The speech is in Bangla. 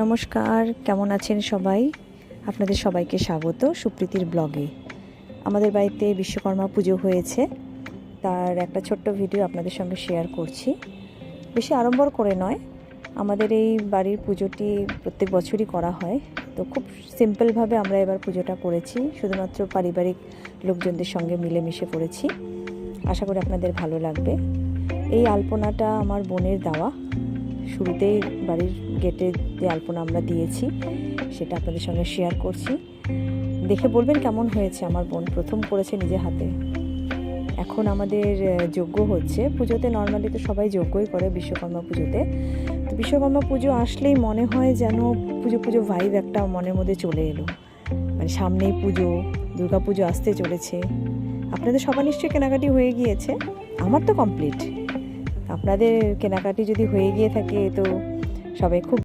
নমস্কার, কেমন আছেন সবাই? আপনাদের সবাইকে স্বাগত সুপ্রীতির ব্লগে। আমাদের বাড়িতে বিশ্বকর্মা পুজো হয়েছে, তার একটা ছোট্ট ভিডিও আপনাদের সঙ্গে শেয়ার করছি। বেশি আড়ম্বর করে নয়, আমাদের এই বাড়ির পুজোটি প্রত্যেক বছরই করা হয়, তো খুব সিম্পলভাবে আমরা এবার পুজোটা করেছি। শুধুমাত্র পারিবারিক লোকজনদের সঙ্গে মিলেমিশে করেছি। আশা করি আপনাদের ভালো লাগবে। এই আলপনাটা আমার বোনের দেওয়া। শুরুতেই বাড়ির গেটে যে আলপনা আমরা দিয়েছি সেটা আপনাদের সঙ্গে শেয়ার করছি। দেখে বলবেন কেমন হয়েছে। আমার বোন প্রথম করেছে নিজে হাতে। এখন আমাদের যজ্ঞ হচ্ছে পুজোতে। নর্মালি তো সবাই যজ্ঞই করে বিশ্বকর্মা পুজোতে। তো বিশ্বকর্মা পুজো আসলেই মনে হয় যেন পুজো পুজো ভাইব একটা মনের মধ্যে চলে এলো। মানে সামনেই পুজো, দুর্গা পুজো আসতে চলেছে। আপনাদের সবার নিশ্চয়ই কেনাকাটি হয়ে গিয়েছে, আমার তো কমপ্লিট। আপনাদের কেনাকাটি যদি হয়ে গিয়ে থাকে তো সবাই খুব